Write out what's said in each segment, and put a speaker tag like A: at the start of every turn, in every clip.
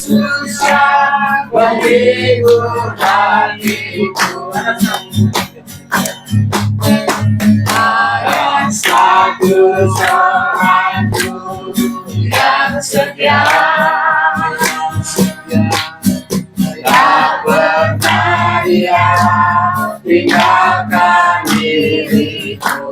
A: susah menghibur hatiku. Ada satu seorang guru yang setia, tak pernah dia tinggalkan diriku.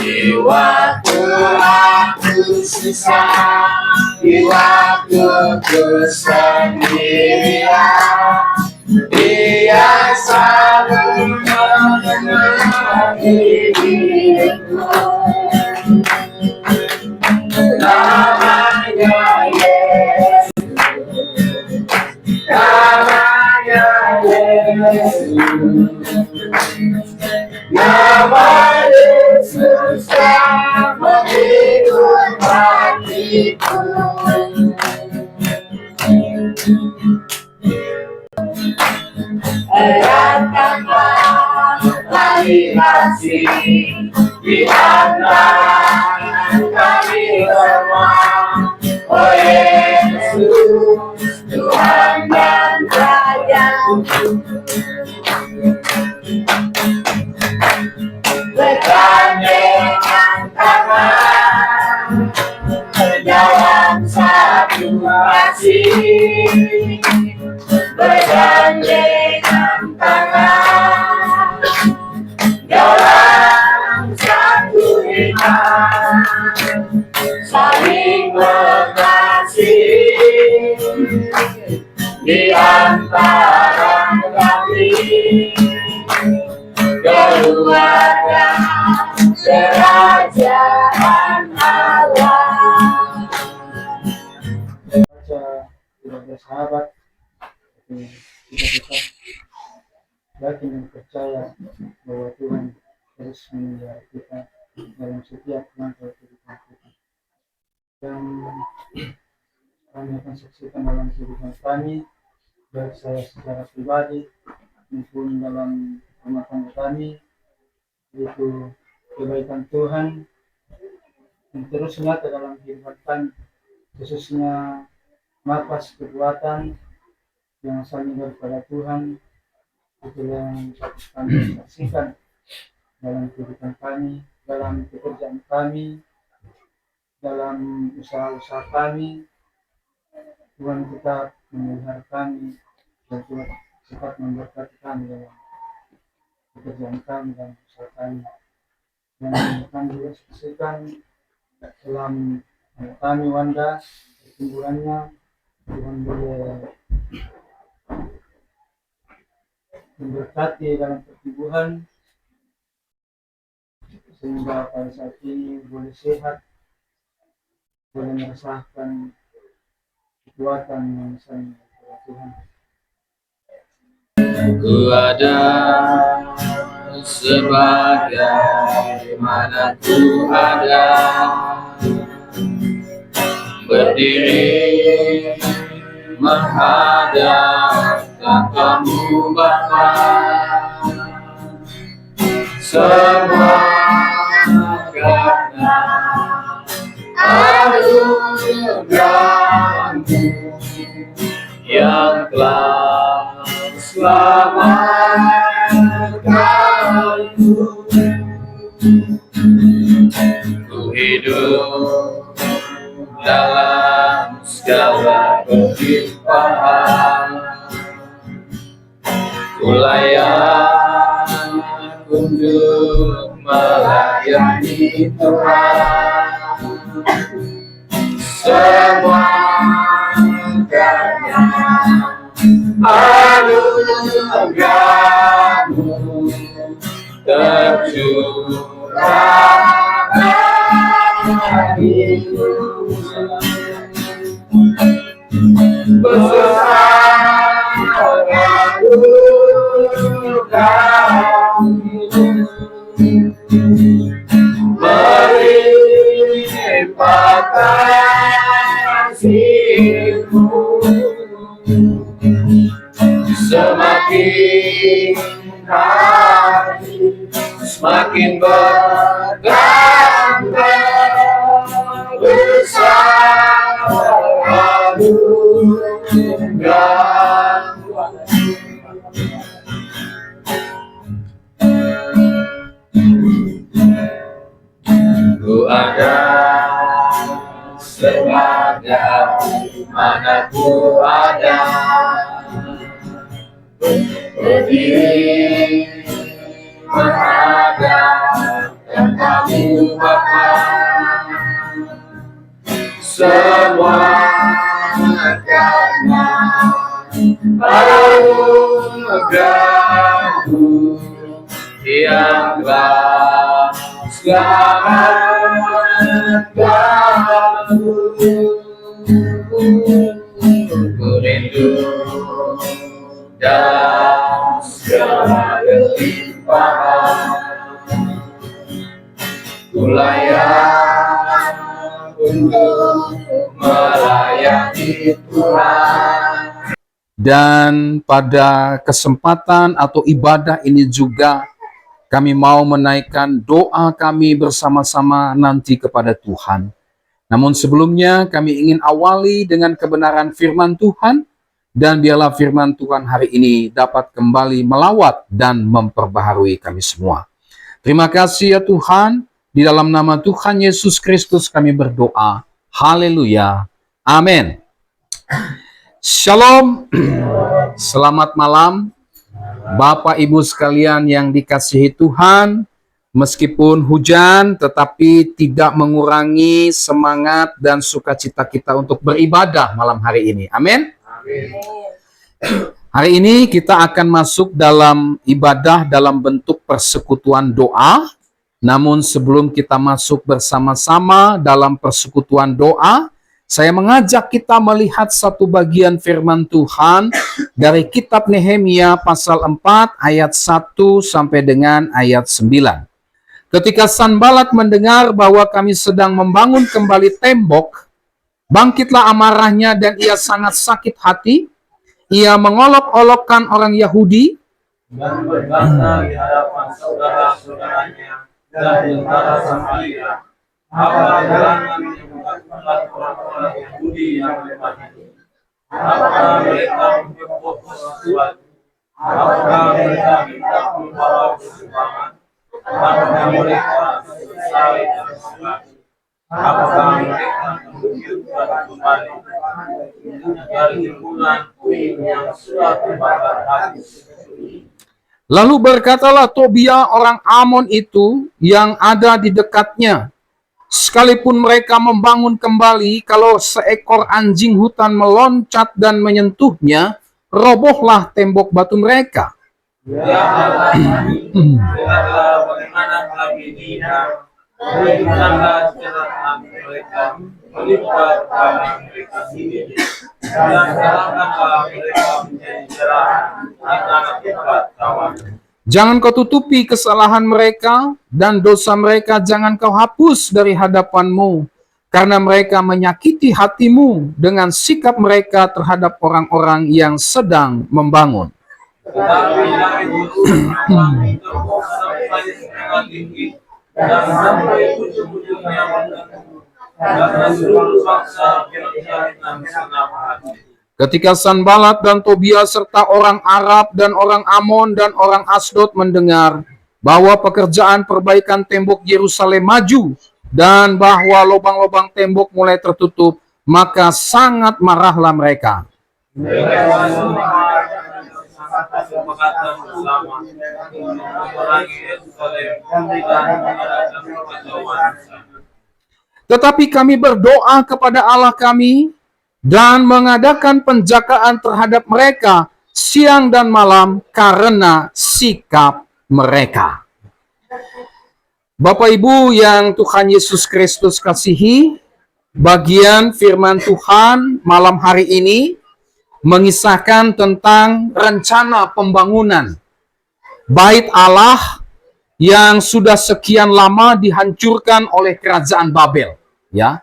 A: Di waktu aku susah, di waktu ku sendirian, dia selalu menemani diriku. Namanya Yesus, namanya Yesus, nama Yesus yang menghibur hatiku. Eratkanlah tali kasih di antara kami semua, oh Yesus, Tuhan dan Rajaku. Bergandengan tangan dalam satu kasih, bergandengan tangan dalam satu iman, saling mengasihi di antara kami, keluarga kerajaan Allah.
B: Baca sahabat, kita yakin dan percaya bahwa Tuhan terus memelihara kita dalam setiap langkah kehidupan kita. Dan kami akan saksikan dalam kehidupan kami, baik saya secara pribadi maupun dalam rumah tangga kami, yaitu kebaikan Tuhan yang terus nyata dalam kehidupan kami, khususnya nafas kekuatan yang asalnya daripada Tuhan. Itulah yang kami saksikan dalam kehidupan kami, dalam pekerjaan kami, dalam usaha-usaha kami. Tuhan tetap memelihara kami dan Tuhan tetap memberkati kami dalam pekerjaan kami dan usaha kami. Dan kami juga saksikan dalam kami Wanda, pertumbuhannya Tuhan boleh memberkati dalam pertumbuhan sehingga pada saat ini boleh sehat, boleh merasakan kekuatan yang sangat dari Tuhan.
A: Ku ada sebagai mana ku ada, berdiri menghadap Kamu Bapa, semua karena anugerah-Mu yang telah selamatkanku. Ku hidup dalam segala kelimpahan, ku layak untuk melayani Tuhan. Semua karena anugerah-Mu tercurah bagiku. Besar anugerah-Mu, melimpah kasih-Mu, semakin hari semakin bertambah besar mana ku ada. Berdiri menghadap kamu Bapa, semua karena anugerah-Mu yang telah selamatkan aku. Ku rindu dan segala kelimpahan, ku layak untuk melayani Tuhan.
C: Dan pada kesempatan atau ibadah ini juga kami mau menaikkan doa kami bersama-sama nanti kepada Tuhan. Namun sebelumnya kami ingin awali dengan kebenaran firman Tuhan, dan biarlah firman Tuhan hari ini dapat kembali melawat dan memperbaharui kami semua. Terima kasih ya Tuhan, di dalam nama Tuhan Yesus Kristus kami berdoa. Haleluya. Amin. Shalom. Selamat malam Bapak Ibu sekalian yang dikasihi Tuhan. Meskipun hujan tetapi tidak mengurangi semangat dan sukacita kita untuk beribadah malam hari ini. Amin. Hari ini kita akan masuk dalam ibadah dalam bentuk persekutuan doa. Namun sebelum kita masuk bersama-sama dalam persekutuan doa, saya mengajak kita melihat satu bagian firman Tuhan dari kitab Nehemia pasal 4 ayat 1 sampai dengan ayat 9. Ketika Sanbalat mendengar bahwa kami sedang membangun kembali tembok, bangkitlah amarahnya dan ia sangat sakit hati. Ia mengolok-olokkan orang Yahudi
A: Dan berkata di hadapan saudara-saudaranya dan tentara Samaria, apa gerangan yang membuat orang-orang Yahudi yang lemah ini? Apakah mereka berfokus sesuatu? Apakah mereka minta membawa persembahan? Apakah mereka selesai dalam sholat? Apakah mereka menggugurkan kembali dari timbulan puing yang sudah terbakar habis?
C: Lalu berkatalah Tobia orang Amon itu yang ada di dekatnya, sekalipun mereka membangun kembali, kalau seekor anjing hutan meloncat dan menyentuhnya, robohlah tembok batu mereka.
A: Ya Allah, lihatlah bagaimana kami dihina, berikanlah cerahan mereka, melipat barang mereka sendiri, dan terangkanlah mereka menjadi cerahan di tanah tempat kawan.
C: Jangan kau tutupi kesalahan mereka, dan dosa mereka jangan kau hapus dari hadapanmu, karena mereka menyakiti hatimu dengan sikap mereka terhadap orang-orang yang sedang membangun.
A: Tetapi dari ujung tembok sampai setengah tinggi, dan sampai ujung-ujungnya menentu, karena seluruh bangsa berjalinan senang hati.
C: Ketika Sanbalat dan Tobia serta orang Arab dan orang Amon dan orang Asdod mendengar bahwa pekerjaan perbaikan tembok Yerusalem maju dan bahwa lubang-lubang tembok mulai tertutup, maka sangat marahlah mereka.
A: Mereka semua kesepakatan bersama untuk memerangi Yerusalem dan mengadakan kekacauan di sana.
C: Tetapi kami berdoa kepada Allah kami dan mengadakan penjagaan terhadap mereka siang dan malam karena sikap mereka. Bapak Ibu yang Tuhan Yesus Kristus kasihi, bagian firman Tuhan malam hari ini mengisahkan tentang rencana pembangunan Bait Allah yang sudah sekian lama dihancurkan oleh kerajaan Babel, ya.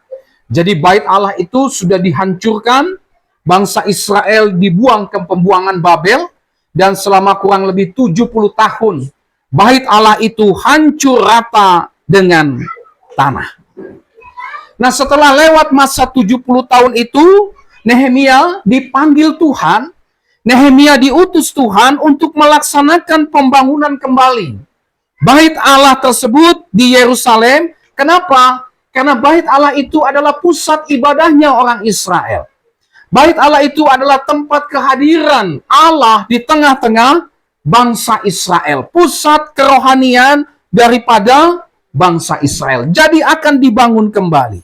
C: Jadi Bait Allah itu sudah dihancurkan, bangsa Israel dibuang ke pembuangan Babel, dan selama kurang lebih 70 tahun, Bait Allah itu hancur rata dengan tanah. Nah, setelah lewat masa 70 tahun itu, Nehemia dipanggil Tuhan, Nehemia diutus Tuhan untuk melaksanakan pembangunan kembali Bait Allah tersebut di Yerusalem. Kenapa? Karena Bait Allah itu adalah pusat ibadahnya orang Israel. Bait Allah itu adalah tempat kehadiran Allah di tengah-tengah bangsa Israel. Pusat kerohanian daripada bangsa Israel. Jadi akan dibangun kembali.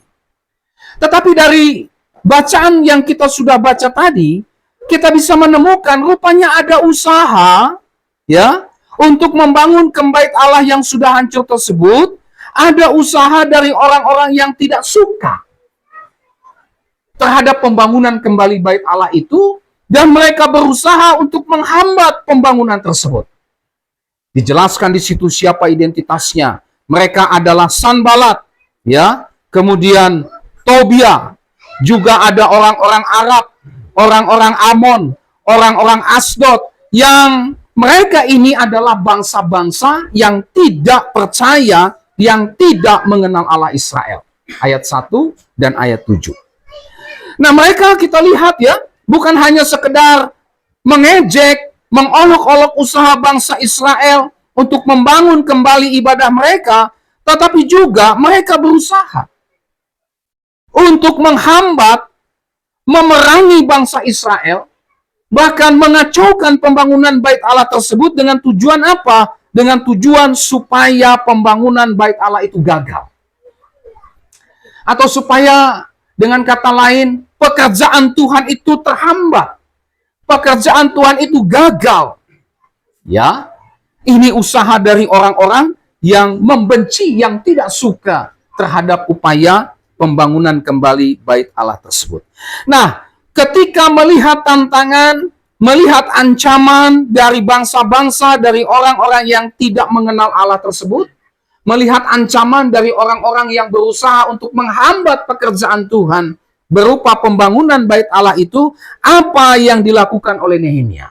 C: Tetapi dari bacaan yang kita sudah baca tadi, kita bisa menemukan rupanya ada usaha ya untuk membangun kembali Allah yang sudah hancur tersebut. Ada usaha dari orang-orang yang tidak suka terhadap pembangunan kembali bait Allah itu, dan mereka berusaha untuk menghambat pembangunan tersebut. Dijelaskan di situ siapa identitasnya. Mereka adalah Sanbalat, ya, kemudian Tobia, juga ada orang-orang Arab, orang-orang Amon, orang-orang Asdod, yang mereka ini adalah bangsa-bangsa yang tidak percaya, yang tidak mengenal Allah Israel. Ayat 1 dan ayat 7. Nah, mereka kita lihat ya, bukan hanya sekedar mengejek, mengolok-olok usaha bangsa Israel untuk membangun kembali ibadah mereka, tetapi juga mereka berusaha untuk menghambat, memerangi bangsa Israel, bahkan mengacaukan pembangunan bait Allah tersebut dengan tujuan apa? Dengan tujuan supaya pembangunan bait Allah itu gagal. Atau supaya dengan kata lain, pekerjaan Tuhan itu terhambat. Pekerjaan Tuhan itu gagal. Ya, ini usaha dari orang-orang yang membenci, yang tidak suka terhadap upaya pembangunan kembali bait Allah tersebut. Nah, ketika melihat tantangan, melihat ancaman dari bangsa-bangsa, dari orang-orang yang tidak mengenal Allah tersebut, melihat ancaman dari orang-orang yang berusaha untuk menghambat pekerjaan Tuhan berupa pembangunan bait Allah itu, apa yang dilakukan oleh Nehemia?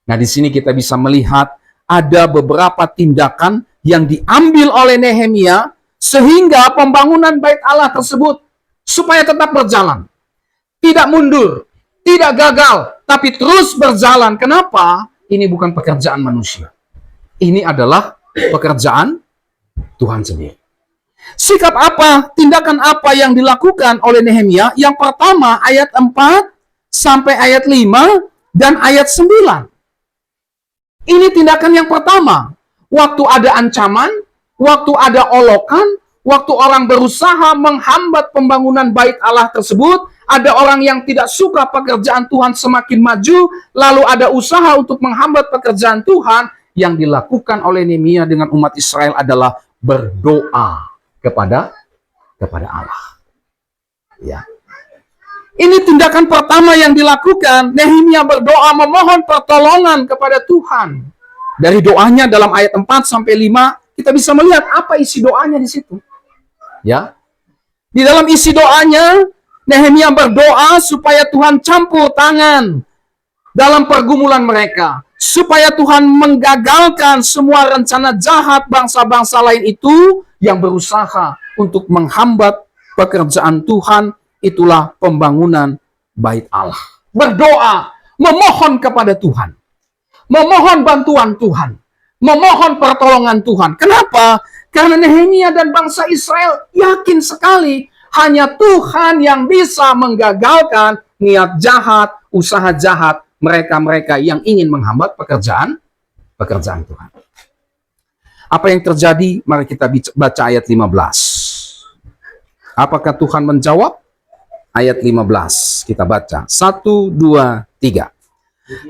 C: Nah, di sini kita bisa melihat ada beberapa tindakan yang diambil oleh Nehemia sehingga pembangunan bait Allah tersebut supaya tetap berjalan. Tidak mundur, tidak gagal, tapi terus berjalan. Kenapa? Ini bukan pekerjaan manusia. Ini adalah pekerjaan Tuhan sendiri. Sikap apa, tindakan apa yang dilakukan oleh Nehemia? Yang pertama, ayat 4 sampai ayat 5 dan ayat 9. Ini tindakan yang pertama. Waktu ada ancaman, waktu ada olokan, waktu orang berusaha menghambat pembangunan bait Allah tersebut, ada orang yang tidak suka pekerjaan Tuhan semakin maju, lalu ada usaha untuk menghambat pekerjaan Tuhan. Yang dilakukan oleh Nehemia dengan umat Israel adalah berdoa kepada Allah. Ya. Ini tindakan pertama yang dilakukan. Nehemia berdoa memohon pertolongan kepada Tuhan. Dari doanya dalam ayat 4 sampai 5 kita bisa melihat apa isi doanya di situ. Ya. Di dalam isi doanya Nehemia berdoa supaya Tuhan campur tangan dalam pergumulan mereka, supaya Tuhan menggagalkan semua rencana jahat bangsa-bangsa lain itu yang berusaha untuk menghambat pekerjaan Tuhan, itulah pembangunan bait Allah. Berdoa, memohon kepada Tuhan, memohon bantuan Tuhan, memohon pertolongan Tuhan. Kenapa? Karena Nehemia dan bangsa Israel yakin sekali hanya Tuhan yang bisa menggagalkan niat jahat, usaha jahat mereka-mereka yang ingin menghambat pekerjaan Tuhan. Apa yang terjadi? Mari kita baca ayat 15. Apakah Tuhan menjawab? Ayat 15. Kita baca. 1, 2, 3.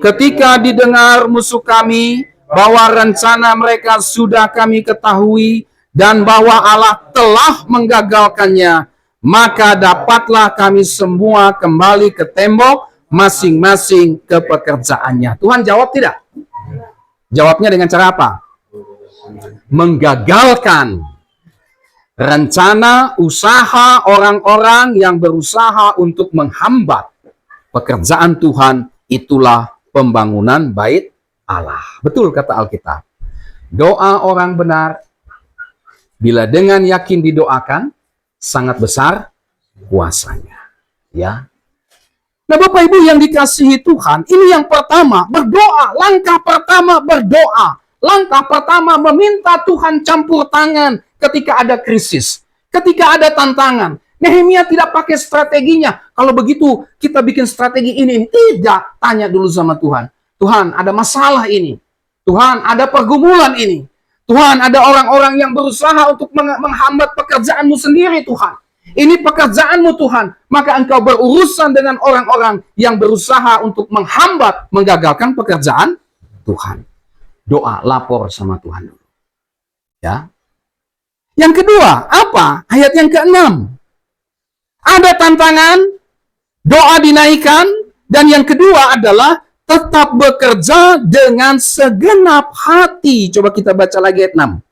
C: Ketika didengar musuh kami bahwa rencana mereka sudah kami ketahui dan bahwa Allah telah menggagalkannya, maka dapatlah kami semua kembali ke tembok masing-masing ke pekerjaannya. Tuhan jawab tidak? Jawabnya dengan cara apa? Menggagalkan rencana usaha orang-orang yang berusaha untuk menghambat pekerjaan Tuhan. Itulah pembangunan bait Allah. Betul kata Alkitab. Doa orang benar bila dengan yakin didoakan sangat besar kuasanya. Ya. Nah, Bapak Ibu yang dikasihi Tuhan, ini yang pertama, berdoa. Langkah pertama berdoa. Langkah pertama meminta Tuhan campur tangan ketika ada krisis, ketika ada tantangan, Nehemia tidak pakai strateginya. Kalau begitu kita bikin strategi ini. Tidak. Tanya dulu sama Tuhan. Tuhan, ada masalah ini. Tuhan, ada pergumulan ini. Tuhan, ada orang-orang yang berusaha untuk menghambat pekerjaanmu sendiri, Tuhan. Ini pekerjaanmu, Tuhan. Maka engkau berurusan dengan orang-orang yang berusaha untuk menghambat, menggagalkan pekerjaan Tuhan. Doa, lapor sama Tuhan dulu. Ya. Yang kedua, apa? Ayat yang ke-6. Ada tantangan, doa dinaikkan, dan yang kedua adalah tetap bekerja dengan segenap hati. Coba kita baca lagi ayat 6.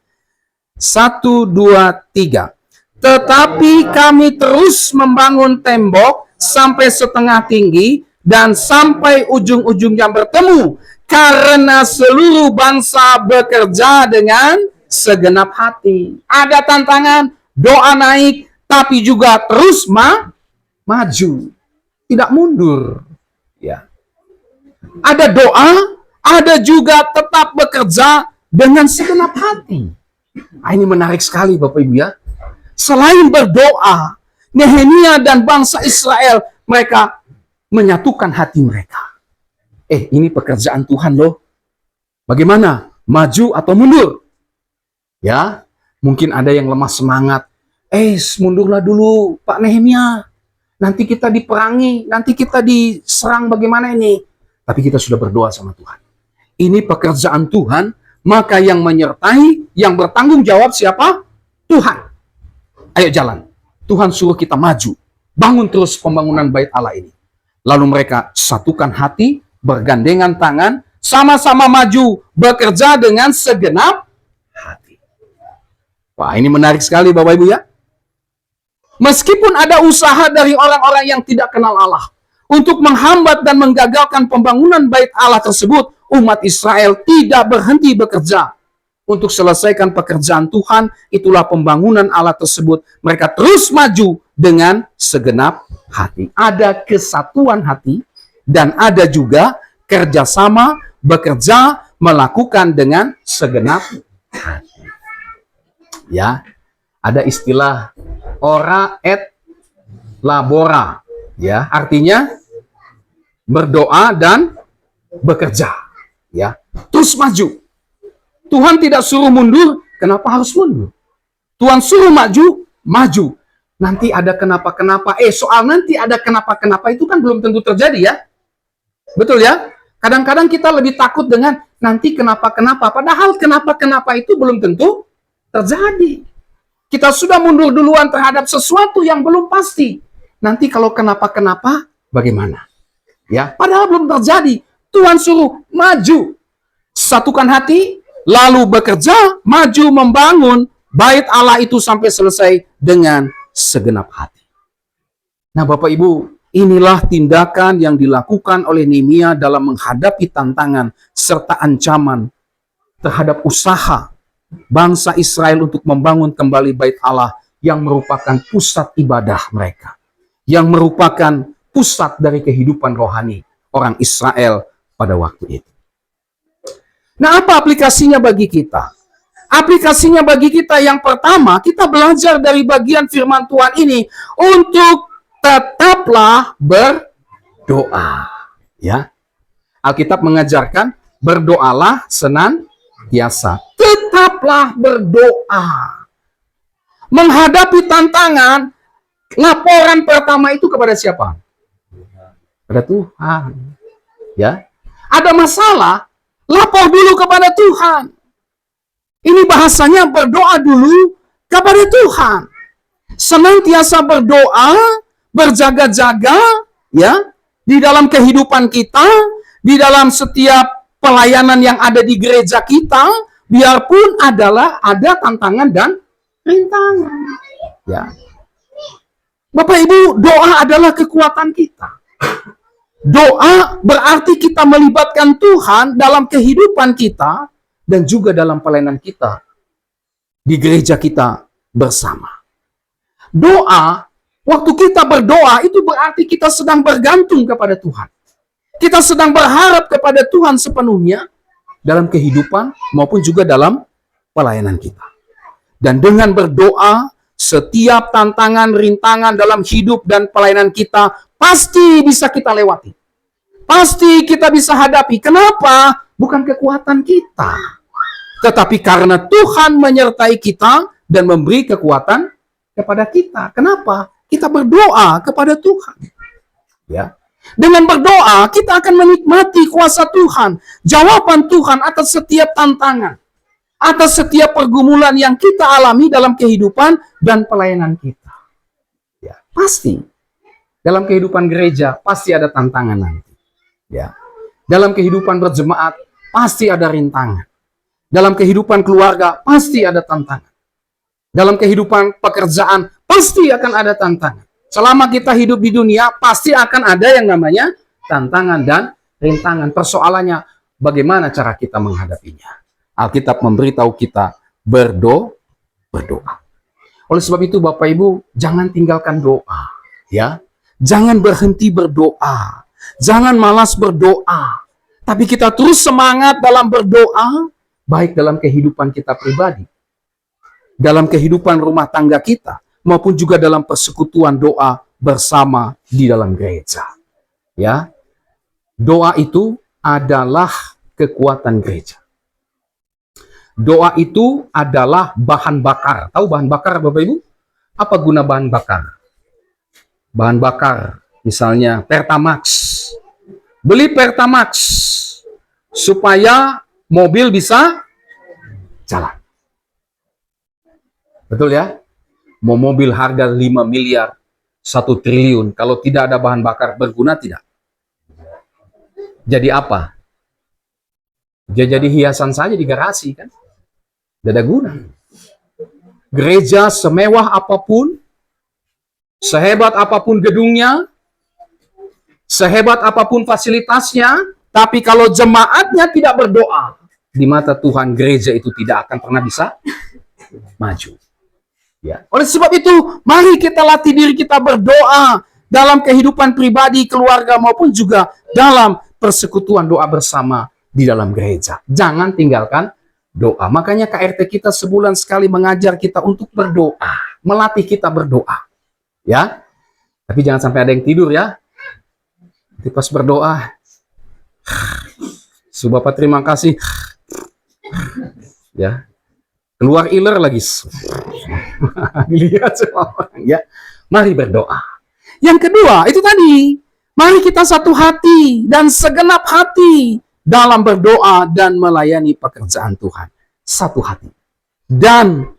C: 1, 2, 3. Tetapi kami terus membangun tembok sampai setengah tinggi dan sampai ujung-ujungnya bertemu. Karena seluruh bangsa bekerja dengan segenap hati. Ada tantangan, doa naik, tapi juga terus maju. Tidak mundur. Ya. Ada doa, ada juga tetap bekerja dengan segenap hati. Nah, ini menarik sekali Bapak Ibu ya. Selain berdoa, Nehemia dan bangsa Israel, mereka menyatukan hati mereka. Ini pekerjaan Tuhan loh. Bagaimana? Maju atau mundur? Ya, mungkin ada yang lemah semangat. Mundurlah dulu Pak Nehemia. Nanti kita diperangi, nanti kita diserang bagaimana ini? Tapi kita sudah berdoa sama Tuhan. Ini pekerjaan Tuhan, maka yang menyertai, yang bertanggung jawab siapa? Tuhan. Ayo jalan. Tuhan suruh kita maju. Bangun terus pembangunan bait Allah ini. Lalu mereka satukan hati, bergandengan tangan, sama-sama maju, bekerja dengan segenap hati. Wah, ini menarik sekali Bapak Ibu ya. Meskipun ada usaha dari orang-orang yang tidak kenal Allah untuk menghambat dan menggagalkan pembangunan bait Allah tersebut, umat Israel tidak berhenti bekerja untuk selesaikan pekerjaan Tuhan. Itulah pembangunan Allah tersebut. Mereka terus maju dengan segenap hati. Ada kesatuan hati dan ada juga kerjasama, bekerja, melakukan dengan segenap hati. Ya, ada istilah ora et labora, ya, artinya berdoa dan bekerja, ya. Terus maju. Tuhan tidak suruh mundur, kenapa harus mundur? Tuhan suruh maju, maju. Nanti ada kenapa-kenapa. Soal nanti ada kenapa-kenapa itu kan belum tentu terjadi ya. Betul ya? Kadang-kadang kita lebih takut dengan nanti kenapa-kenapa. Padahal kenapa-kenapa itu belum tentu terjadi. Kita sudah mundur duluan terhadap sesuatu yang belum pasti. Nanti kalau kenapa-kenapa, bagaimana? Ya, padahal belum terjadi. Tuhan suruh maju. Satukan hati, lalu bekerja, maju membangun bait Allah itu sampai selesai dengan segenap hati. Nah, Bapak Ibu, inilah tindakan yang dilakukan oleh Nehemia dalam menghadapi tantangan serta ancaman terhadap usaha bangsa Israel untuk membangun kembali bait Allah yang merupakan pusat ibadah mereka, yang merupakan pusat dari kehidupan rohani orang Israel pada waktu itu. Nah, apa aplikasinya bagi kita? Aplikasinya bagi kita yang pertama, kita belajar dari bagian firman Tuhan ini untuk tetaplah berdoa. Ya, Alkitab mengajarkan berdoalah senantiasa. Tetaplah berdoa. Menghadapi tantangan, laporan pertama itu kepada siapa? Kepada Tuhan. Ya. Ada masalah, lapor dulu kepada Tuhan. Ini bahasanya berdoa dulu kepada Tuhan. Senantiasa berdoa, berjaga-jaga, ya, di dalam kehidupan kita, di dalam setiap pelayanan yang ada di gereja kita, biarpun ada tantangan dan rintangan. Ya. Bapak Ibu, doa adalah kekuatan kita. Doa berarti kita melibatkan Tuhan dalam kehidupan kita dan juga dalam pelayanan kita di gereja kita bersama. Doa, waktu kita berdoa itu berarti kita sedang bergantung kepada Tuhan. Kita sedang berharap kepada Tuhan sepenuhnya dalam kehidupan maupun juga dalam pelayanan kita. Dan dengan berdoa, setiap tantangan, rintangan dalam hidup dan pelayanan kita pasti bisa kita lewati. Pasti kita bisa hadapi. Kenapa? Bukan kekuatan kita, tetapi karena Tuhan menyertai kita dan memberi kekuatan kepada kita. Kenapa? Kita berdoa kepada Tuhan. Ya. Dengan berdoa, kita akan menikmati kuasa Tuhan, jawaban Tuhan atas setiap tantangan, atas setiap pergumulan yang kita alami dalam kehidupan dan pelayanan kita. Ya, pasti. Dalam kehidupan gereja, pasti ada tantangan nanti. Ya. Dalam kehidupan berjemaat, pasti ada rintangan. Dalam kehidupan keluarga, pasti ada tantangan. Dalam kehidupan pekerjaan, pasti akan ada tantangan. Selama kita hidup di dunia, pasti akan ada yang namanya tantangan dan rintangan. Persoalannya, bagaimana cara kita menghadapinya? Alkitab memberitahu kita berdoa. Oleh sebab itu, Bapak Ibu, jangan tinggalkan doa. Ya, jangan berhenti berdoa. Jangan malas berdoa. Tapi kita terus semangat dalam berdoa, baik dalam kehidupan kita pribadi, dalam kehidupan rumah tangga kita, maupun juga dalam persekutuan doa bersama di dalam gereja. Ya, doa itu adalah kekuatan gereja. Doa itu adalah bahan bakar. Tahu bahan bakar, Bapak Ibu? Apa guna bahan bakar? Bahan bakar, misalnya Pertamax. Beli Pertamax supaya mobil bisa jalan. Betul ya? Mau mobil harga 5 miliar, 1 triliun, kalau tidak ada bahan bakar, berguna tidak? Jadi apa? Dia jadi hiasan saja di garasi, kan? Tidak ada guna. Gereja semewah apapun, sehebat apapun gedungnya, sehebat apapun fasilitasnya, tapi kalau jemaatnya tidak berdoa, di mata Tuhan gereja itu tidak akan pernah bisa maju. Ya. Oleh sebab itu, mari kita latih diri kita berdoa dalam kehidupan pribadi, keluarga, maupun juga dalam persekutuan doa bersama di dalam gereja. Jangan tinggalkan doa. Makanya KRT kita sebulan sekali mengajar kita untuk berdoa, melatih kita berdoa. Ya, tapi jangan sampai ada yang tidur ya. Nanti pas berdoa, Bapak terima kasih. Ya, keluar iler lagi. Dilihat semua orang ya. Mari berdoa. Yang kedua, itu tadi. Mari kita satu hati dan segenap hati dalam berdoa dan melayani pekerjaan Tuhan. Satu hati dan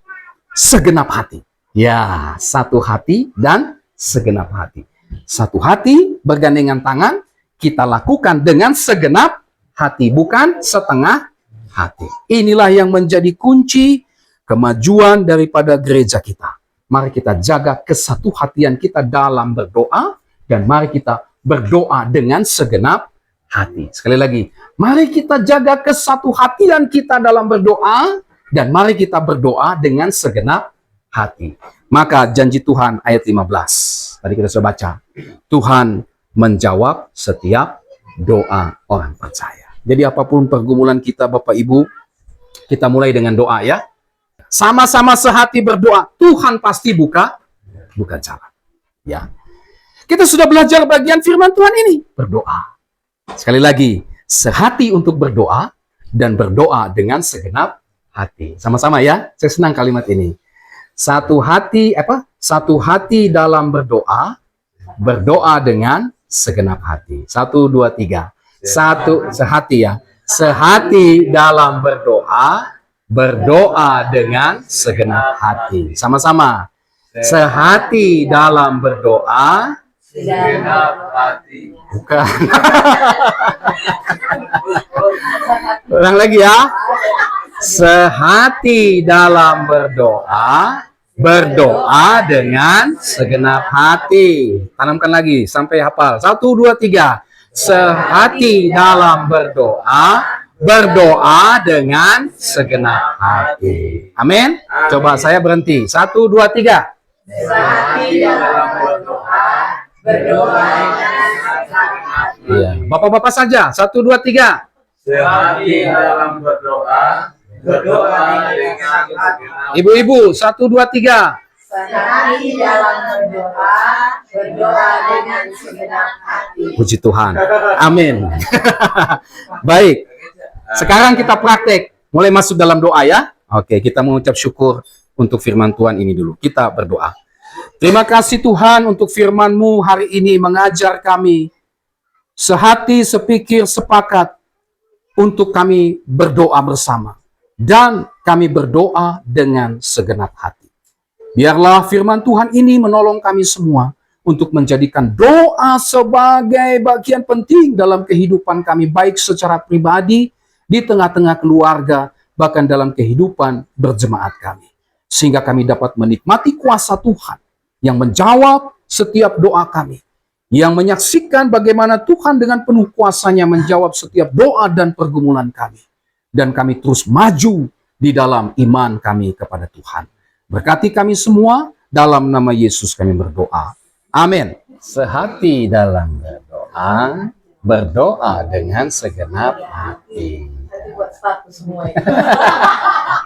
C: segenap hati. Ya, satu hati dan segenap hati. Satu hati bergandengan tangan, kita lakukan dengan segenap hati, bukan setengah hati. Inilah yang menjadi kunci kemajuan daripada gereja kita. Mari kita jaga kesatuhatian kita dalam berdoa, dan mari kita berdoa dengan segenap hati. Sekali lagi, mari kita jaga kesatuhatian kita dalam berdoa, dan mari kita berdoa dengan segenap hati. Maka janji Tuhan ayat 15, tadi kita sudah baca, Tuhan menjawab setiap doa orang percaya. Jadi apapun pergumulan kita Bapak Ibu, kita mulai dengan doa ya. Sama-sama sehati berdoa, Tuhan pasti buka jalan. Ya. Kita sudah belajar bagian firman Tuhan ini, berdoa. Sekali lagi, sehati untuk berdoa dan berdoa dengan segenap hati. Sama-sama ya, saya senang kalimat ini. Satu hati dalam berdoa, berdoa dengan segenap hati. 1, 2, 3. Sehati ya. Sehati dalam berdoa, berdoa dengan segenap hati. Sama-sama. Sehati dalam berdoa,
A: Segenap hati.
C: bukan. Ulang lagi ya. Sehati dalam berdoa, berdoa dengan segenap hati. Tanamkan lagi sampai hafal. 1, 2, 3. Sehati dalam berdoa, berdoa dengan segenap hati. Amin. Coba saya berhenti. 1, 2, 3.
A: Sehati dalam berdoa, berdoa dengan segenap hati.
C: Iya. Bapak-bapak saja. 1, 2, 3.
A: Sehati dalam berdoa, berdoa dengan segenap hati.
C: Ibu-ibu. 1, 2, 3.
A: sehati dalam berdoa, berdoa dengan segenap hati.
C: Puji Tuhan. Amin. Baik. Sekarang kita praktek. Mulai masuk dalam doa ya. Oke, kita mengucap syukur untuk firman Tuhan ini dulu. Kita berdoa. Terima kasih Tuhan untuk firman-Mu hari ini mengajar kami sehati, sepikir, sepakat untuk kami berdoa bersama. Dan kami berdoa dengan segenap hati. Biarlah firman Tuhan ini menolong kami semua untuk menjadikan doa sebagai bagian penting dalam kehidupan kami, baik secara pribadi, di tengah-tengah keluarga, bahkan dalam kehidupan berjemaat kami. Sehingga kami dapat menikmati kuasa Tuhan yang menjawab setiap doa kami, yang menyaksikan bagaimana Tuhan dengan penuh kuasanya menjawab setiap doa dan pergumulan kami. Dan kami terus maju di dalam iman kami kepada Tuhan. Berkati kami semua, dalam nama Yesus kami berdoa. Amin. Sehati dalam berdoa, berdoa dengan segenap hati.
A: Nanti buat status semua ini.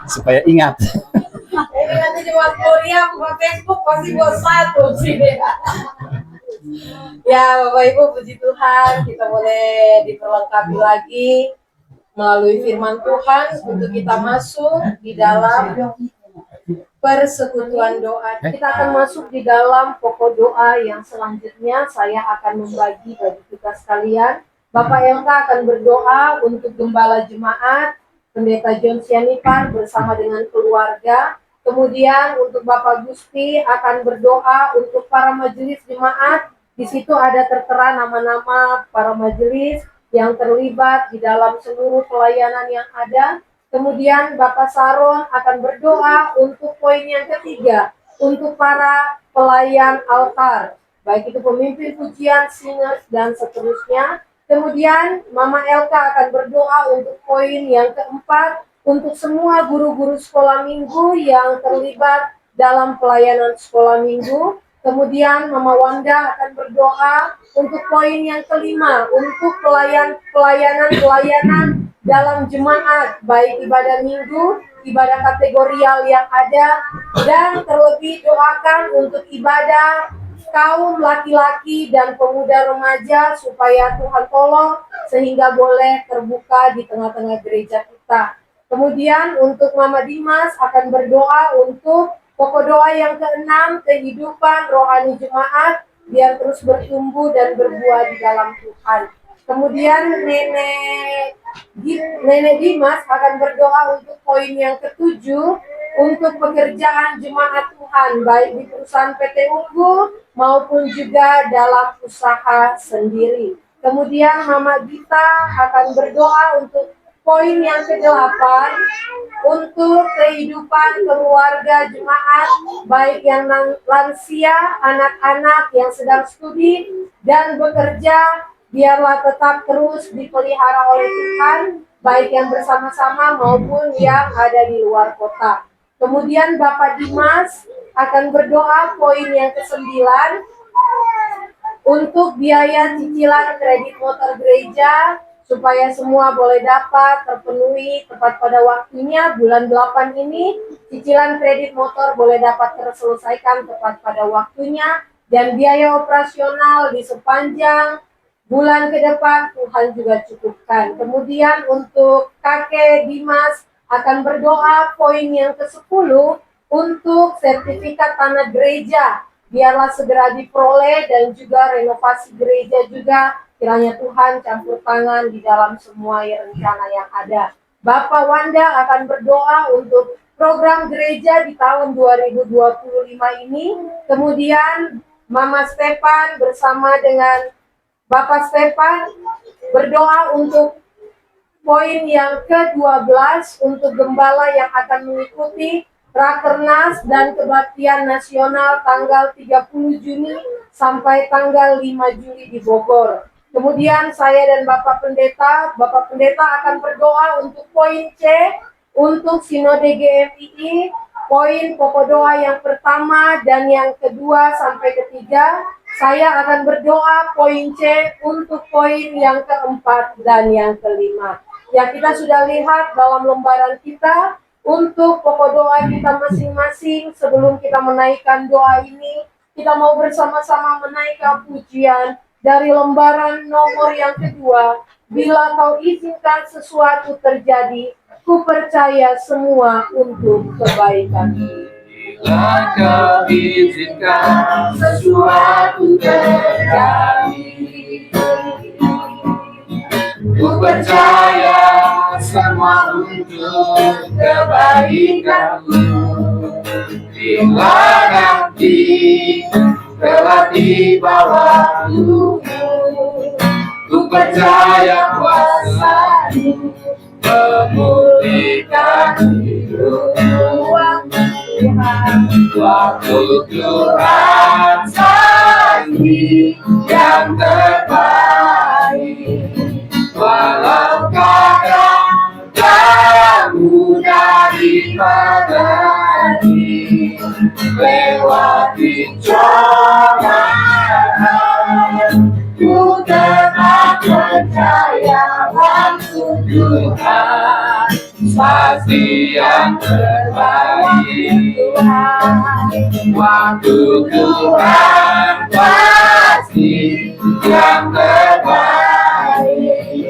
C: Supaya ingat.
A: Ini nanti cuma Korea, buat Facebook pasti buat status ini. Ya Bapak Ibu, puji Tuhan, kita boleh diperlengkapi lagi melalui firman Tuhan untuk kita masuk di dalam persekutuan doa. Kita akan masuk di dalam pokok doa yang selanjutnya. Saya akan membagi bagi kita sekalian. Bapak Elka akan berdoa untuk gembala jemaat, Pendeta John Sianipar bersama dengan keluarga. Kemudian untuk Bapak Gusti akan berdoa untuk para majelis jemaat. Di situ ada tertera nama-nama para majelis yang terlibat di dalam seluruh pelayanan yang ada. Kemudian Bapak Saron akan berdoa untuk poin yang ketiga, untuk para pelayan altar, baik itu pemimpin pujian, singers, dan seterusnya. Kemudian Mama Elka akan berdoa untuk poin yang keempat, untuk semua guru-guru sekolah minggu yang terlibat dalam pelayanan sekolah minggu. Kemudian Mama Wanda akan berdoa untuk poin yang kelima, untuk pelayanan dalam jemaat, baik ibadah minggu, ibadah kategorial yang ada, dan terlebih doakan untuk ibadah kaum laki-laki dan pemuda remaja supaya Tuhan tolong sehingga boleh terbuka di tengah-tengah gereja kita. Kemudian untuk Mama Dimas akan berdoa untuk pokok doa yang keenam, kehidupan rohani jemaat biar terus bertumbuh dan berbuah di dalam Tuhan. Kemudian Nenek Dimas akan berdoa untuk poin yang ketujuh, untuk pekerjaan jemaat Tuhan, baik di perusahaan PT Unggul maupun juga dalam usaha sendiri. Kemudian Mama Gita akan berdoa untuk poin yang ke-8, untuk kehidupan keluarga jemaat, baik yang lansia, anak-anak yang sedang studi dan bekerja, biarlah tetap terus dipelihara oleh Tuhan, baik yang bersama-sama maupun yang ada di luar kota. Kemudian Bapak Dimas akan berdoa poin yang ke-9, untuk biaya cicilan kredit motor gereja, supaya semua boleh dapat terpenuhi tepat pada waktunya. Bulan 8 ini cicilan kredit motor boleh dapat terselesaikan tepat pada waktunya, dan biaya operasional di sepanjang bulan ke depan Tuhan juga cukupkan. Kemudian untuk kakek Dimas akan berdoa poin yang ke-10, untuk sertifikat tanah gereja, biarlah segera diperoleh, dan juga renovasi gereja juga kiranya Tuhan campur tangan di dalam semua rencana yang ada. Bapak Wanda akan berdoa untuk program gereja di tahun 2025 ini. Kemudian Mama Stefan bersama dengan Bapak Stefan berdoa untuk poin yang ke-12, untuk gembala yang akan mengikuti Rakernas dan Kebaktian Nasional tanggal 30 Juni sampai tanggal 5 Juli di Bogor. Kemudian saya dan Bapak Pendeta akan berdoa untuk poin C, untuk Sinode GMII, poin pokok doa yang pertama dan yang kedua sampai ketiga. Saya akan berdoa poin C untuk poin yang keempat dan yang kelima. Ya, kita sudah lihat dalam lembaran kita Untuk pokok doa kita masing-masing, sebelum kita menaikkan doa ini, kita mau bersama-sama menaikkan pujian dari lembaran nomor yang kedua. Bila kau izinkan sesuatu terjadi, ku percaya semua untuk kebaikan.
C: Bila kau izinkan sesuatu terjadi, ku percaya semua untuk kebaikanmu. Bila nanti telah tiba waktumu, ku percaya kuasa-Mu memulihkan hidupku. Waktu Tuhan janji yang terbaik, walau kadang jauh daripada ini, lewati cobaan, ku tetap percaya waktu Tuhan pasti yang terbaik. Waktu Tuhan pasti yang terbaik,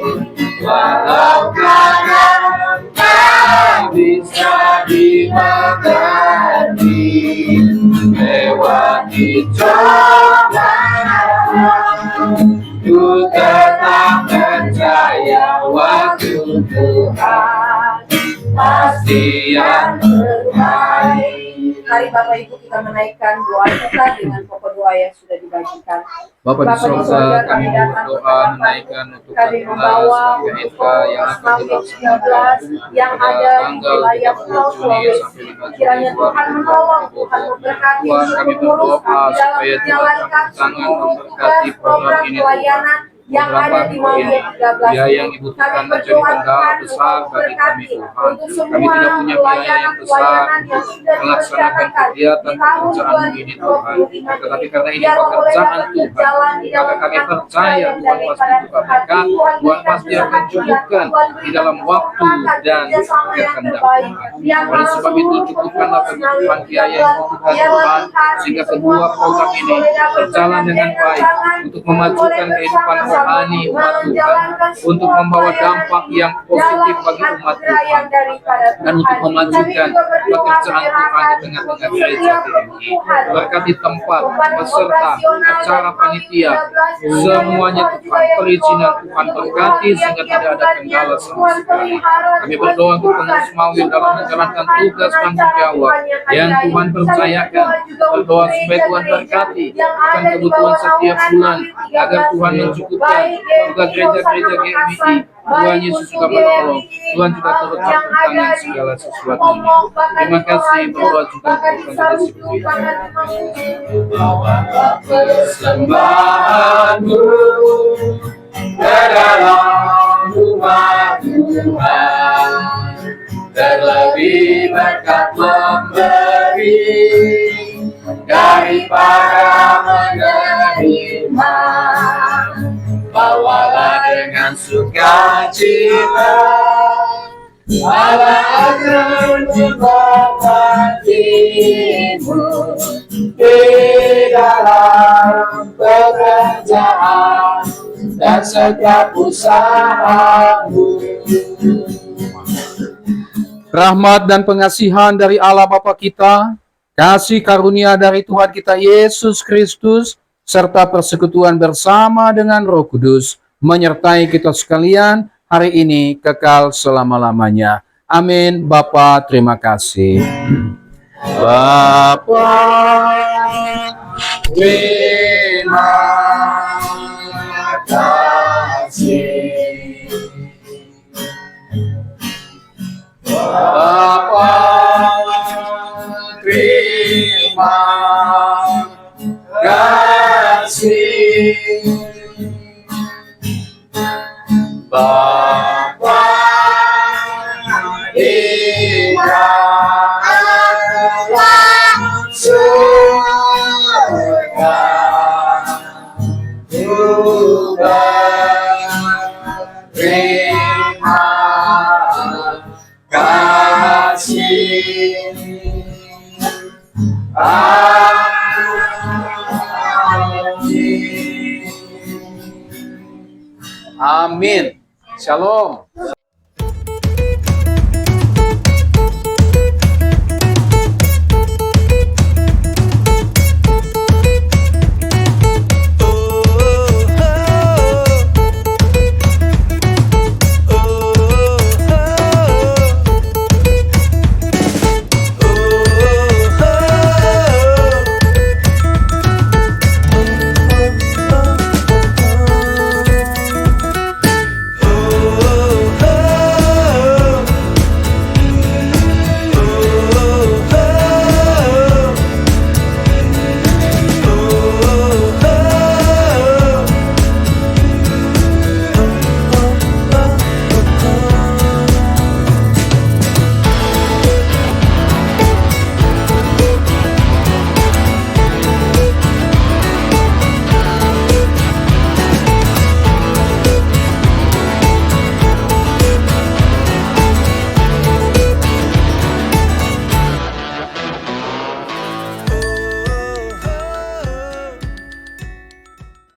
C: walau kadang tak bisa dimengerti, lewati cobaan, ku tetap percaya waktu Tuhan pasti yang terbaik.
A: Mari Bapak Ibu kita menaikkan doa kita dengan pokok doa yang sudah dibagikan.
C: Bapa di sorga, kami berdoa menaikkan untuk
A: kami membawa
C: KNK yang akan dilaksanakan
A: yang ada di wilayah Pulau Sulawesi. Kiranya Tuhan menolong, Tuhan memberkati
C: Tuhan, kami
A: seluruh
C: berdoa
A: di dalam
C: supaya Tuhan
A: menjalankan
C: tangan
A: seluruh
C: memberkati
A: tugas program
C: ini,
A: pelayanan yang ada di Maulia 13
C: biaya yang dibutuhkan
A: kami
C: menjadi
A: berdoa
C: kendala
A: Tuhan
C: besar
A: untuk
C: bagi kami
A: berkati
C: Tuhan.
A: untuk
C: Kami
A: semua
C: tidak punya biaya yang besar
A: pelayanan yang sudah
C: melaksanakan
A: direncanakan
C: kegiatan
A: di tahun
C: pekerjaan ini Tuhan.
A: 2025
C: Tetapi karena ini
A: biar boleh
C: pekerjaan
A: dapat
C: Tuhan,
A: berjalan di
C: maka
A: dalam
C: kami
A: anugerah
C: percaya
A: yang
C: Tuhan pasti
A: daripada
C: juga berkat, Tuhan pasti akan cukupkan di dalam waktu dan kehendak Tuhan. Oleh sebab itu cukupkanlah kebutuhan biaya yang dibutuhkan Tuhan, sehingga kedua program ini berjalan dengan baik untuk memajukan kehidupan rohani umat Tuhan, untuk membawa dampak yang positif bagi umat Tuhan, dan untuk memajukan pekerjaan Tuhan di tengah-tengah gereja TMI. Berkati tempat, peserta, acara panitia, semuanya Tuhan, perizinan Tuhan berkati sehingga tidak ada kendala sama sekali. Kami berdoa untuk pengurus Mawil dalam menjalankan tugas tanggung jawab yang Tuhan percayakan. Berdoa supaya Tuhan berkati bukan kebutuhan setiap bulan, agar Tuhan mencukupkan juga gereja-gereja GMI. Tuhan Yesus juga menolong, Tuhan juga turut campur tangan segala sesuatunya. Terima kasih, berdoa juga untuk persembahanmu ke dalam rumah Tuhan, terlebih berkat memberi daripada menerima. Bawalah dengan sukacita, Allah akan memberkatimu di dalam pekerjaan dan setiap usahamu. Rahmat dan pengasihan dari Allah Bapa kita, kasih karunia dari Tuhan kita Yesus Kristus, serta persekutuan bersama dengan Roh Kudus menyertai kita sekalian hari ini kekal selama-lamanya. Amin. Bapa, terima kasih. Bapa, terima kasih. Bapa, terima kasih. Bapa di dalam surga, juga terima kasih. Amin. Shalom.